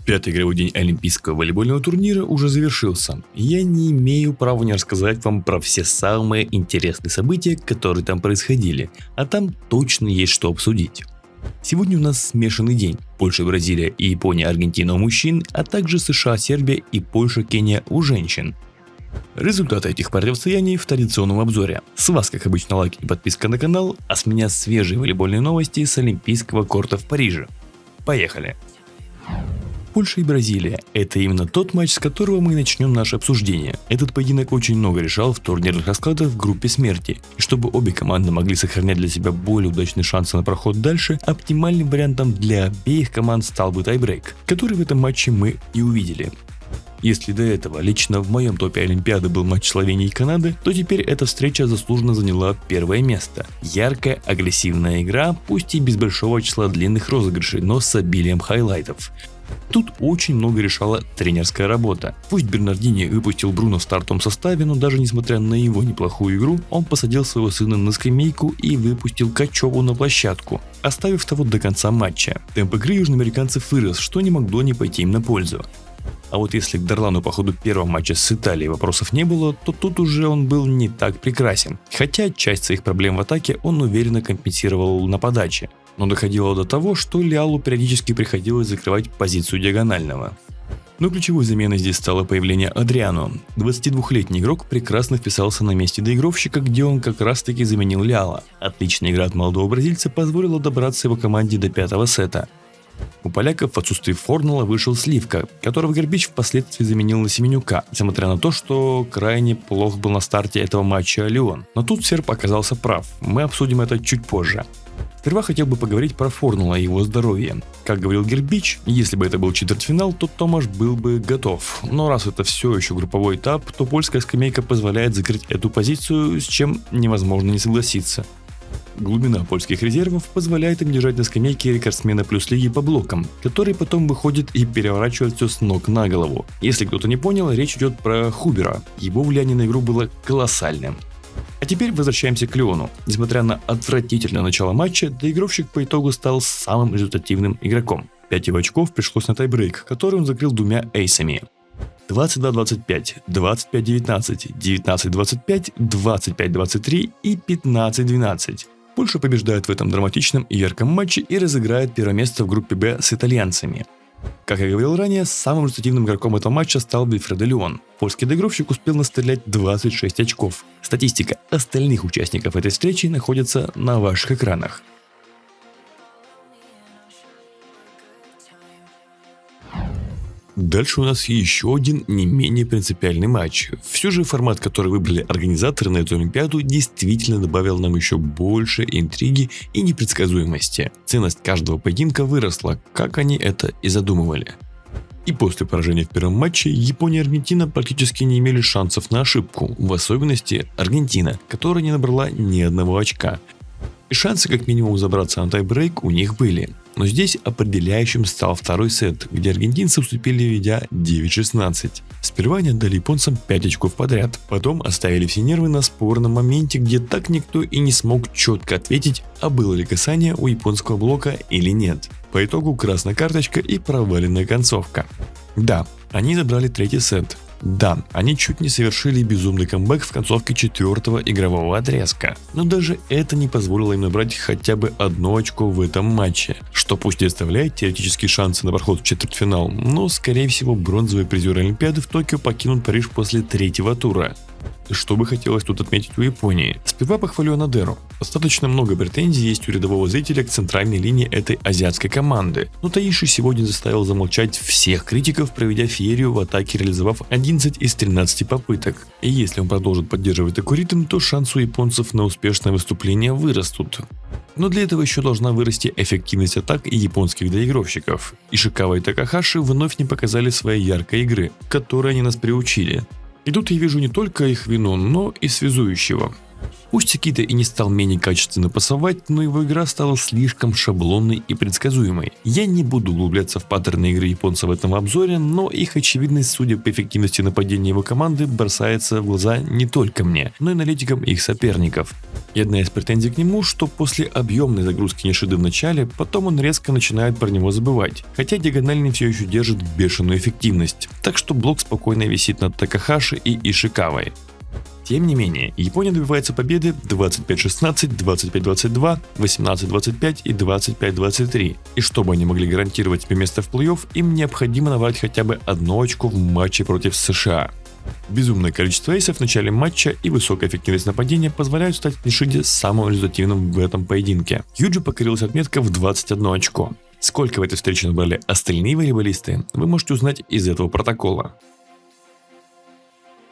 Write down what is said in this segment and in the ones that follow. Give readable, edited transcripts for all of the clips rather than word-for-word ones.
Пятый игровой день Олимпийского волейбольного турнира уже завершился. Я не имею права не рассказать вам про все самые интересные события, которые там происходили, а там точно есть что обсудить. Сегодня у нас смешанный день. Польша, Бразилия и Япония, Аргентина у мужчин, а также США, Сербия и Польша, Кения у женщин. Результаты этих противостояний в традиционном обзоре. С вас, как обычно, лайк и подписка на канал, а с меня свежие волейбольные новости с Олимпийского корта в Париже. Поехали! Польша и Бразилия – это именно тот матч, с которого мы начнем наше обсуждение. Этот поединок очень много решал в турнирных раскладах в группе смерти. И чтобы обе команды могли сохранять для себя более удачные шансы на проход дальше, оптимальным вариантом для обеих команд стал бы тайбрейк, который в этом матче мы и увидели. Если до этого лично в моем топе Олимпиады был матч Словении и Канады, то теперь эта встреча заслуженно заняла первое место. Яркая, агрессивная игра, пусть и без большого числа длинных розыгрышей, но с обилием хайлайтов. Тут очень много решала тренерская работа. Пусть Бернардини выпустил Бруно в стартовом составе, но даже несмотря на его неплохую игру, он посадил своего сына на скамейку и выпустил Качеву на площадку, оставив того до конца матча. Темп игры южноамериканцев вырос, что не могло не пойти им на пользу. А вот если к Дарлану по ходу первого матча с Италией вопросов не было, то тут уже он был не так прекрасен. Хотя часть своих проблем в атаке он уверенно компенсировал на подаче. Но доходило до того, что Леалу периодически приходилось закрывать позицию диагонального. Но ключевой заменой здесь стало появление Адриано. 22-летний игрок прекрасно вписался на месте доигровщика, где он как раз таки заменил Леала. Отличная игра от молодого бразильца позволила добраться его команде до пятого сета. У поляков в отсутствии Форнелла вышел Сливка, которого Гербич впоследствии заменил на Семенюка, несмотря на то, что крайне плох был на старте этого матча Леон. Но тут серб оказался прав, мы обсудим это чуть позже. Сперва хотел бы поговорить про Форнелла и его здоровье. Как говорил Гербич, если бы это был четвертьфинал, то Томаш был бы готов. Но раз это все еще групповой этап, то польская скамейка позволяет закрыть эту позицию, с чем невозможно не согласиться. Глубина польских резервов позволяет им держать на скамейке рекордсмена плюс лиги по блокам, который потом выходит и переворачивает все с ног на голову. Если кто-то не понял, речь идет про Хубера. Его влияние на игру было колоссальным. А теперь возвращаемся к Леону. Несмотря на отвратительное начало матча, доигровщик по итогу стал самым результативным игроком. 5 его очков пришлось на тайбрейк, который он закрыл двумя эйсами. 22-25, 25-19, 19-25, 25-23 и 15-12. Польша побеждает в этом драматичном и ярком матче и разыграет первое место в группе Б с итальянцами. Как я говорил ранее, самым результативным игроком этого матча стал Вильфредо Леон. Польский доигровщик успел настрелять 26 очков. Статистика остальных участников этой встречи находится на ваших экранах. Дальше у нас еще один не менее принципиальный матч. Все же формат, который выбрали организаторы на эту Олимпиаду, действительно добавил нам еще больше интриги и непредсказуемости. Ценность каждого поединка выросла, как они это и задумывали. И после поражения в первом матче Япония и Аргентина практически не имели шансов на ошибку, в особенности Аргентина, которая не набрала ни одного очка. И шансы как минимум забраться на тайбрейк у них были. Но здесь определяющим стал второй сет, где аргентинцы уступили, ведя 9-16. Сперва они отдали японцам 5 очков подряд, потом оставили все нервы на спорном моменте, где так никто и не смог четко ответить, а было ли касание у японского блока или нет. По итогу красная карточка и проваленная концовка. Да, они забрали третий сет. Да, они чуть не совершили безумный камбэк в концовке четвертого игрового отрезка, но даже это не позволило им набрать хотя бы одно очко в этом матче, что пусть и оставляет теоретические шансы на проход в четвертьфинал, но скорее всего бронзовые призеры Олимпиады в Токио покинут Париж после третьего тура. Что бы хотелось тут отметить у Японии? Сперва похвалю Анадеру. Достаточно много претензий есть у рядового зрителя к центральной линии этой азиатской команды, но Таиши сегодня заставил замолчать всех критиков, проведя феерию в атаке, реализовав 11 из 13 попыток. И если он продолжит поддерживать такой ритм, то шансы у японцев на успешное выступление вырастут. Но для этого еще должна вырасти эффективность атак и японских доигровщиков. Ишикава и Такахаши вновь не показали своей яркой игры, к которой они нас приучили. И тут я вижу не только их вину, но и связующего. Пусть Акита и не стал менее качественно пасовать, но его игра стала слишком шаблонной и предсказуемой. Я не буду углубляться в паттерны игры японца в этом обзоре, но их очевидность, судя по эффективности нападения его команды, бросается в глаза не только мне, но и аналитикам их соперников. И одна из претензий к нему, что после объемной загрузки Нишиды в начале, потом он резко начинает про него забывать, хотя диагональный все еще держит бешеную эффективность, так что блок спокойно висит над Такахаши и Ишикавой. Тем не менее, Япония добивается победы 25-16, 25-22, 18-25 и 25-23. И чтобы они могли гарантировать себе место в плей-офф, им необходимо набрать хотя бы 1 очко в матче против США. Безумное количество эйсов в начале матча и высокая эффективность нападения позволяют стать Нишиде самым результативным в этом поединке. Юджи покорилась отметка в 21 очко. Сколько в этой встрече набрали остальные волейболисты, вы можете узнать из этого протокола.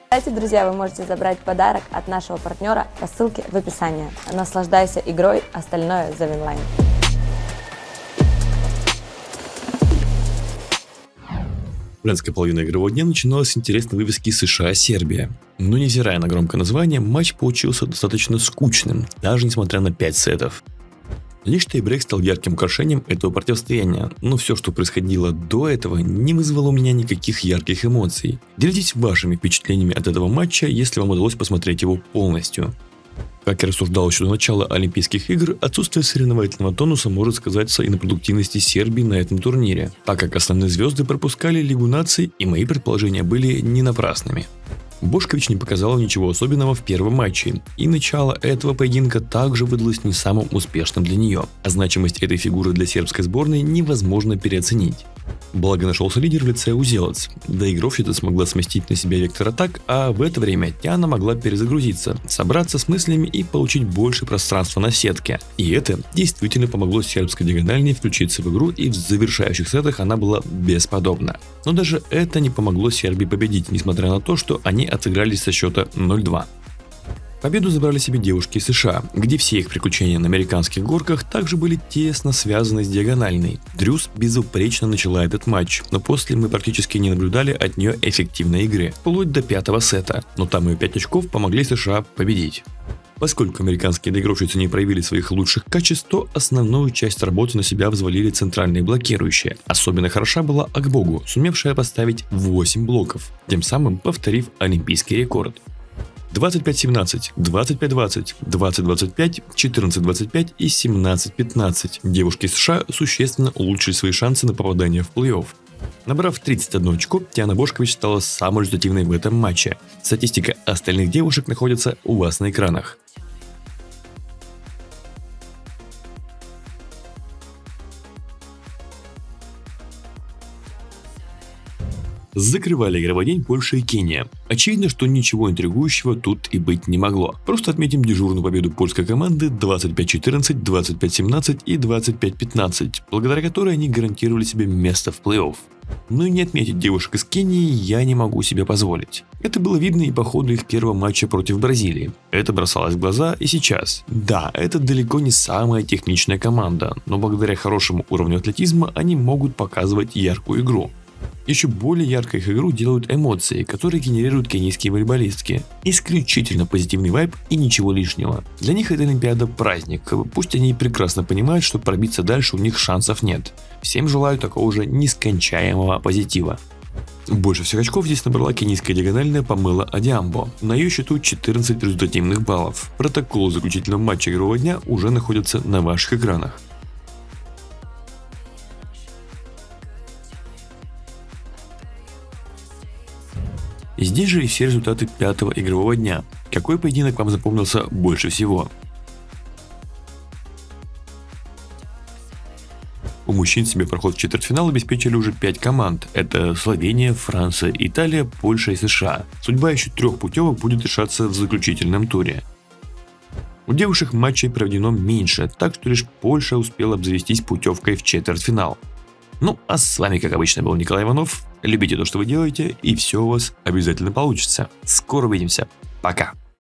Кстати, друзья, вы можете забрать подарок от нашего партнера по ссылке в описании. Наслаждайся игрой, остальное за Винлайн. Женская половина игрового дня начиналась с интересной вывески США-Сербия. Но невзирая на громкое название, матч получился достаточно скучным, даже несмотря на 5 сетов. Лишь тайбрейк стал ярким украшением этого противостояния, но все, что происходило до этого, не вызвало у меня никаких ярких эмоций. Делитесь вашими впечатлениями от этого матча, если вам удалось посмотреть его полностью. Как я рассуждал еще до начала Олимпийских игр, отсутствие соревновательного тонуса может сказаться и на продуктивности Сербии на этом турнире, так как основные звезды пропускали Лигу наций, и мои предположения были не напрасными. Бошкович не показала ничего особенного в первом матче, и начало этого поединка также выдалось не самым успешным для нее, а значимость этой фигуры для сербской сборной невозможно переоценить. Благо нашелся лидер в лице Узелец, доигровщица смогла сместить на себя вектор атак, а в это время Тиана могла перезагрузиться, собраться с мыслями и получить больше пространства на сетке. И это действительно помогло сербской диагональной включиться в игру, и в завершающих сетах она была бесподобна. Но даже это не помогло Сербии победить, несмотря на то, что они отыгрались со счета 0-2. Победу забрали себе девушки из США, где все их приключения на американских горках также были тесно связаны с диагональной. Дрюс безупречно начала этот матч, но после мы практически не наблюдали от нее эффективной игры, вплоть до 5-го сета, но там ее 5 очков помогли США победить. Поскольку американские доигровщицы не проявили своих лучших качеств, то основную часть работы на себя взвалили центральные блокирующие. Особенно хороша была Акбогу, сумевшая поставить 8 блоков, тем самым повторив олимпийский рекорд. 25-17, 25-20, 20-25, 14-25 и 17-15. Девушки США существенно улучшили свои шансы на попадание в плей-офф. Набрав 31 очко, Тиана Бошкович стала самой результативной в этом матче. Статистика остальных девушек находится у вас на экранах. Закрывали игровой день Польша и Кения. Очевидно, что ничего интригующего тут и быть не могло. Просто отметим дежурную победу польской команды 25-14, 25-17 и 25-15, благодаря которой они гарантировали себе место в плей-офф. Но и не отметить девушек из Кении я не могу себе позволить. Это было видно и по ходу их первого матча против Бразилии. Это бросалось в глаза и сейчас. Да, это далеко не самая техничная команда, но благодаря хорошему уровню атлетизма они могут показывать яркую игру. Еще более яркой их игру делают эмоции, которые генерируют кенийские волейболистки. Исключительно позитивный вайб и ничего лишнего. Для них эта Олимпиада праздник, пусть они и прекрасно понимают, что пробиться дальше у них шансов нет. Всем желаю такого же нескончаемого позитива. Больше всех очков здесь набрала кенийская диагональная Памела Адиамбо. На ее счету 14 результативных баллов. Протокол заключительного матча игрового дня уже находится на ваших экранах. Здесь же и все результаты 5-го игрового дня. Какой поединок вам запомнился больше всего? У мужчин себе проход в четвертьфинал обеспечили уже 5 команд. Это Словения, Франция, Италия, Польша и США. Судьба еще 3 путевок будет решаться в заключительном туре. У девушек матчей проведено меньше, так что лишь Польша успела обзавестись путевкой в четвертьфинал. Ну, а с вами, как обычно, был Николай Иванов. Любите то, что вы делаете, и все у вас обязательно получится. Скоро увидимся. Пока.